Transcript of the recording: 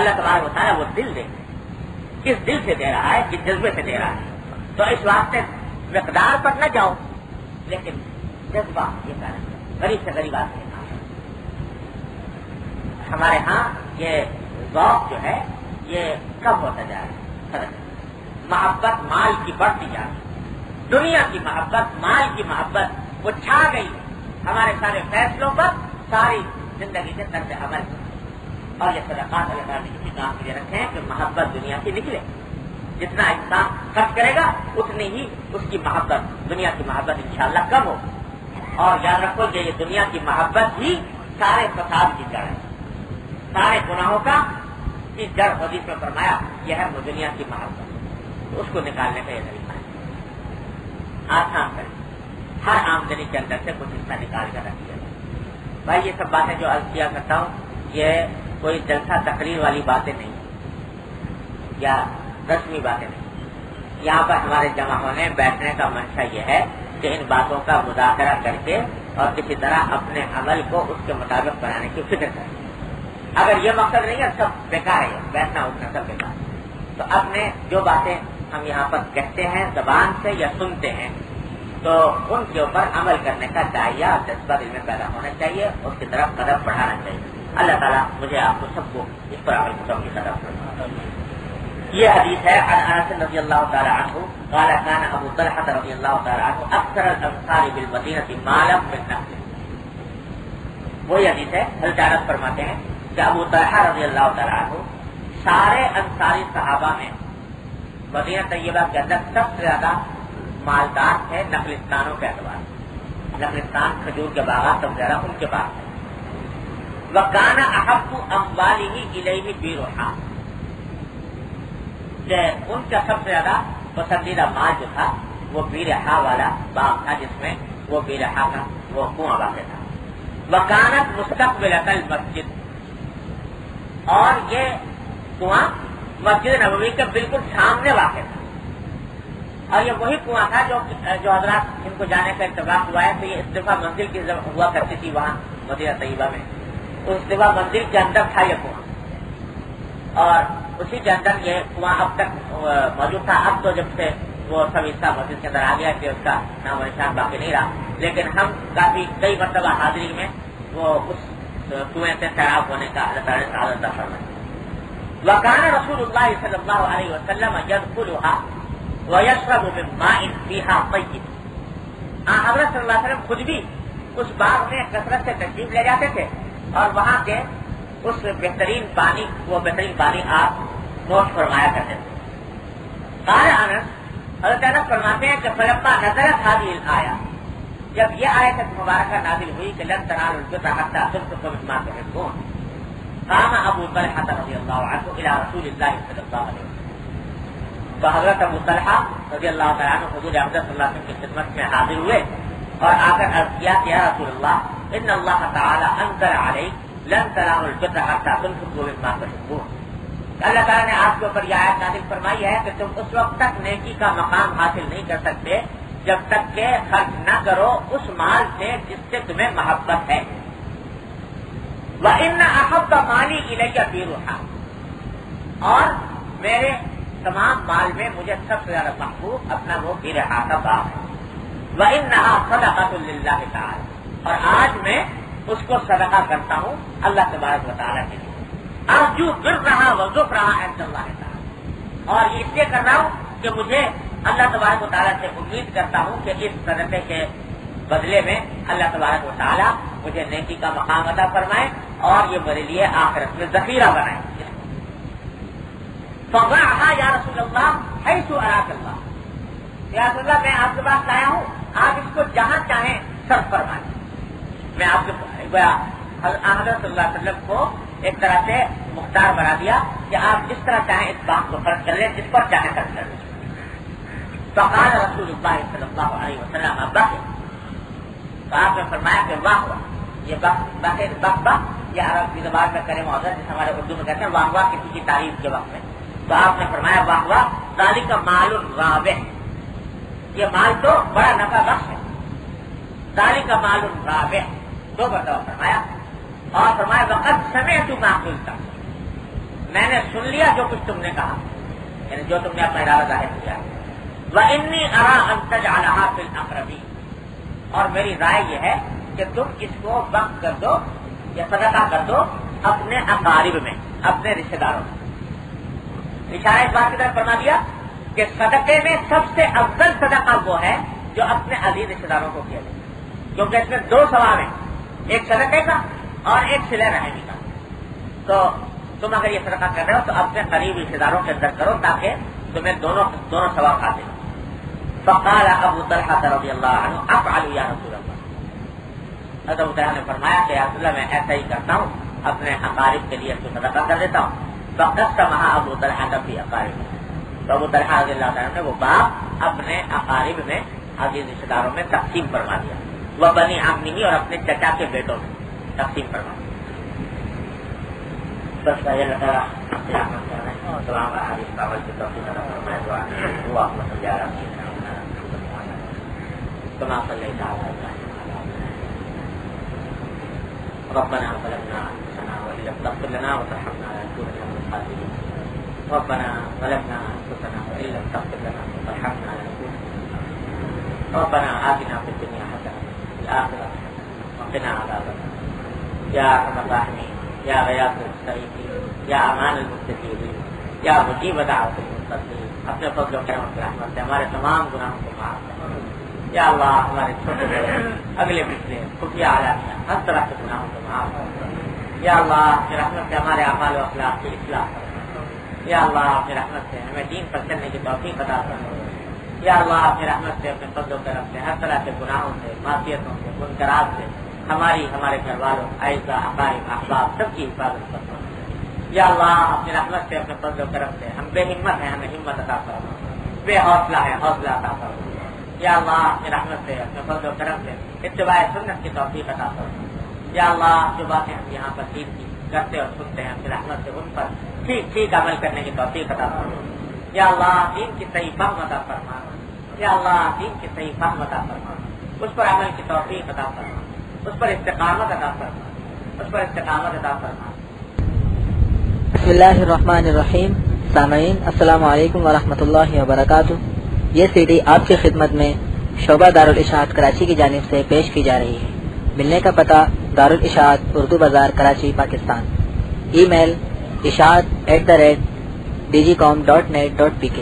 اللہ تبارک و تعالیٰ وہ دل دے گا. کس دل سے دے رہا ہے, کس جذبے سے دے رہا ہے. تو اس واسطے مقدار پر نہ جاؤ, لیکن جذبہ یہ کریں, غریب سے غریب آدمی. ہمارے ہاں یہ ذوق جو ہے یہ کم ہوتا جا رہا ہے. محبت مال کی بڑھتی جا رہی ہے, دنیا کی محبت, مال کی محبت وہ چھا گئی ہمارے سارے فیصلوں پر, ساری زندگی کے طرز عمل پر. اور یہ صدقات اللہ تعالیٰ نے اسی کام کے لیے رکھے ہیں کہ محبت دنیا کی نکلے. جتنا انسان خرچ کرے گا اتنی ہی اس کی محبت, دنیا کی محبت انشاءاللہ کم ہو. اور یاد رکھو کہ یہ دنیا کی محبت ہی سارے فساد کی جڑ ہے, سارے گناہوں کا اس جڑ حدیث میں فرمایا یہ ہے وہ دنیا کی محبت. تو اس کو نکالنے کا یہ طریقہ ہے. آسان کریں, ہر آمدنی کے اندر سے کچھ حصہ نکال کر رکھ دیا. بھائی یہ سب باتیں جو عرض کیا کرتا ہوں یہ کوئی جلسہ تقریر والی باتیں نہیں یا رسمی باتیں نہیں. یہاں پر ہمارے جمع ہونے بیٹھنے کا منشا یہ ہے کہ ان باتوں کا مذاکرہ کر کے اور کسی طرح اپنے عمل کو اس کے مطابق بنانے کی فکر کریں. اگر یہ مقصد نہیں ہے سب بیکار ہے, بیٹھنا اٹھنا سب بیکار ہے. تو اپنے جو باتیں ہم یہاں پر کہتے ہیں زبان سے یا سنتے ہیں تو ان کے اوپر عمل کرنے کا داعیہ اور جذبہ دل میں پیدا ہونا چاہیے, اس کی طرف قدم بڑھانا چاہیے. اللہ تعالیٰ مجھے آپ کو سب کو اس پر عمل کرنے کی طرف. یہ حدیث ہے عن انس رضی اللہ تعالی عنہ قال كان ابو طلحہ رضی اللہ تعالی عنہ اکثر الانصار بالمدینہ مالا من نخل. وہی حدیث ہے. حضرت انس فرماتے ہیں کہ ابو طلحہ رضی اللہ تعالی عنہ سارے انصاری صحابہ میں مدینہ طیبہ کے اندر سب سے زیادہ مالدار تھے نخلستانوں کے اعتبار. نخلستان کھجور کے باغات سب سے زیادہ ان کے پاس تھے. وَكَانَ أَحَبُّ أَمْوَالِهِ إِلَيْهِ بِيرُحَا, کہ ان کا سب سے زیادہ پسندیدہ مال جو تھا وہ بیرحا والا باغ تھا جس میں وہ بیرحا کا وہ کنواں واقع تھا. وَكَانَتْ مُسْتَقْبِلَةَ الْمَسْجِدِ, اور یہ کنواں مسجد نبوی کے بالکل سامنے واقع تھا. اور یہ وہی کنواں تھا جو حضرات ان کو جانے کا اتفاق ہوا ہے. تو یہ استفا منزل کی ہوا کرتی تھی وہاں مدینہ طیبہ میں. اس استفا منزل کے اندر تھا یہ کنواں, اور اسی کے اندر یہ کنواں اب تک موجود تھا. اب تو جب سے وہ سب حصہ مسجد کے اندر آ گیا کہ اس کا نام و نشان باقی نہیں رہا, لیکن ہم کئی مرتبہ حاضری میں وہ اس کنویں سے سیراب ہونے کا اللہ تعالیٰ نے سعادت عطا فرمائی. وَكَانَ رسول اللہ صلی اللہ علیہ وسلم يدخلها ويشرب من ماء فيها طيب. حضرت صلی اللہ علیہ وسلم خود بھی اس باغ میں کثرت سے تشریف لے جاتے تھے اور وہاں کے اس بہترین پانی آپ نوش فرمایا کرتے تھے. قال انس, حضرت انس فرماتے ہیں کہ فلما نزلت هذه الآية, جب یہ آیت مبارکہ نازل ہوئی کہ لن تنالوا البر حتى تنفقوا مما تحبون, قام ابو طلحہ رضی اللہ عنہ الى رسول اللہ صلی اللہ علیہ وسلم. تو حضرت ابو طلحہ رضی اللہ تعالیٰ عنہ حضور اقدس صلی اللہ علیہ وسلم کی خدمت میں حاضر ہوئے اور آ کر عرض کیا کہ یا رسول اللہ ان اللہ تعالی انزل علیک لن تنالوا البر حتى تنفقوا مما تحبون. اللہ تعالیٰ نے آپ کے اوپر یہ آیت نازل فرمائی ہے کہ تم اس وقت تک نیکی کا مقام حاصل نہیں کر سکتے جب تک کہ خرچ نہ کرو اس مال سے جس سے تمہیں محبت ہے. وَإِنَّ أَحَبَّ مَالِي إِلَيَّ بِيرُحَا, اور میرے تمام مال میں مجھے سب سے زیادہ محبوب اپنا وہ بیرحا کا باغ ہے. وَإِنَّهَا صَدَقَةٌ لِلَّهِ تَعَالَى, اور آج میں اس کو صدقہ کرتا ہوں اللہ تبارک و تعالیٰ کے لیے. ارجو برها وظفرها عند الله تعالی, اور یہ اس لیے کر رہا ہوں کہ مجھے اللہ تبارک و تعالیٰ سے امید کرتا ہوں کہ اس صدقے کے بدلے میں اللہ تبارک و تعالیٰ مجھے نیکی کا مقام عطا فرمائے اور یہ میرے لیے آخرت میں ذخیرہ بنائے. فَضَعْهَا یا رسول اللہ حیث أَرَاكَ اللَّهُ, یا رسول اللہ میں آپ کے پاس لایا ہوں, آپ اس کو جہاں چاہیں صرف فرمائیں. میں آپ کے حضرت صلی اللہ علیہ وسلم کو ایک طرح سے مختار بنا دیا کہ آپ جس طرح چاہیں اس بات کو خرچ کر لیں, جس پر چاہیں خرچ کر لیں. فقال رسول اللہ صلی اللہ علیہ وسلم بخ, تو آپ نے فرمایا کہ واہ واہ. یہ بخ یہ عرب کی زبان میں کرے معذر جس ہمارے اردو میں کہتے ہیں واہ واہ کسی کی تعریف کے وقت میں. تو آپ نے فرمایا واہ واہ ذالک مال رابح, یہ مال تو بڑا نفع بخش ہے. ذالک مال رابح دو مرتبہ فرمایا, اور فرمایا وقت سمعت ما قلت, میں نے سن لیا جو کچھ تم نے کہا، یعنی جو تم نے اپنا ارادہ ظاہر کیا. وَإِنِّي أَرَىٰ أَن تَجْعَلَهَا فِي الْأَقْرَبِينَ، اور میری رائے یہ ہے کہ تم اس کو وقف کر دو یا صدقہ کر دو اپنے اقارب میں، اپنے رشتے داروں میں. اشارہ اس بات کی طرف فرما دیا کہ صدقے میں سب سے افضل صدقہ وہ ہے جو اپنے عزیز رشتے داروں کو کیا جائے، کیونکہ اس میں دو ثواب ہیں، ایک صدقے کا اور ایک صلہ رحمی کا. تو تم اگر یہ صدقہ کر رہے ہو تو اپنے قریب رشتے داروں کے اندر کرو تاکہ تمہیں دونوں ثواب حاصل ہو. فقال ابو طلحہ رضی اللہ عنہ افعل یا رسول اللہ، حضرت ابو طلحہ نے فرمایا کہ یا رسول اللہ میں ایسا ہی کرتا ہوں، اپنے اقارب کے لیے اس کو صدقہ کر دیتا ہوں. فقسمها ابو طلحہ فی اقارب، تو ابو طلحہ رضی اللہ عنہ نے وہ باغ اپنے اقارب میں، عزیز رشتے داروں میں تقسیم فرما دیا. وہ بنی عمہ اور اپنے چچا کے بیٹوں میں تقسیم فرما دیا. بس اللہ تعالیٰ سلام حدیث باول کی توفیق عطا فرمائے. دعا اللهم صل علی سیدنا محمد كما صليت على ابراهيم ربنا ظلمنا انفسنا وان لم تغفر لنا وترحمنا لنكونن من الخاسرين. ربنا ظلمنا انفسنا وان لم تغفر لنا وترحمنا لنكونن من الخاسرين. ربنا آتنا في الدنيا حسنة وفي الآخرة حسنة وقنا عذاب النار. يا ارحم الراحمين، یا غیاث المستغیثین، یا امان المستجیبین، یا مجیب دعوت المضطرین، اپنے فضل و کرم کی رحمت سے ہمارے تمام گناہوں کو معاف کر. یا اللہ ہمارے چھوٹے بڑے اگلے پچھلے خفیہ علانیہ ہر طرح کے گناہوں کو معاف کر. یا اللہ اپنی رحمت سے ہمارے اعمال و اخلاق کی اصلاح کر. یا اللہ اپنی رحمت سے ہمیں دین پر چلنے کی توفیق عطا کر. یا اللہ اپنی رحمت سے اپنے فضل و کرم سے ہر طرح کے گناہوں سے، معصیتوں سے، منکرات سے ہماری، ہمارے گھر والوں، اعزا، اقارب، احباب سب کی حفاظت کرنا. یا اللہ اپنی رحمت سے، اپنے فضل و کرم سے ہم بے ہمت ہیں، ہمیں ہمت عطا کرنا، بے حوصلہ ہے حوصلہ عطا کرنا. یا اللہ اپنی رحمت سے، اپنے فضل و کرم سے اتباع سنت کی توفیق عطا کرنا. یا اللہ جو باتیں ہم یہاں پر دین کی کرتے اور سنتے ہیں اپنی رحمت سے ان پر ٹھیک ٹھیک عمل کرنے کی توفیق عطا کرنا. یا اللہ دین کی صحیح فہم عطا فرما. یا اللہ دین کی صحیح فہم عطا فرما، اس پر عمل کی توفیق عطا فرما، اس پر استقامت عطا فرما، اس پر استقامت عطا فرما. بسم اللہ الرحمن الرحیم. سامعین السلام علیکم ورحمۃ اللہ وبرکاتہ. یہ سی ڈی آپ کی خدمت میں شعبہ دارالاشاعت کراچی کی جانب سے پیش کی جا رہی ہے. ملنے کا پتہ دارالاشاعت اردو بازار کراچی پاکستان. ای میل اشاعت@dgcom.net.pk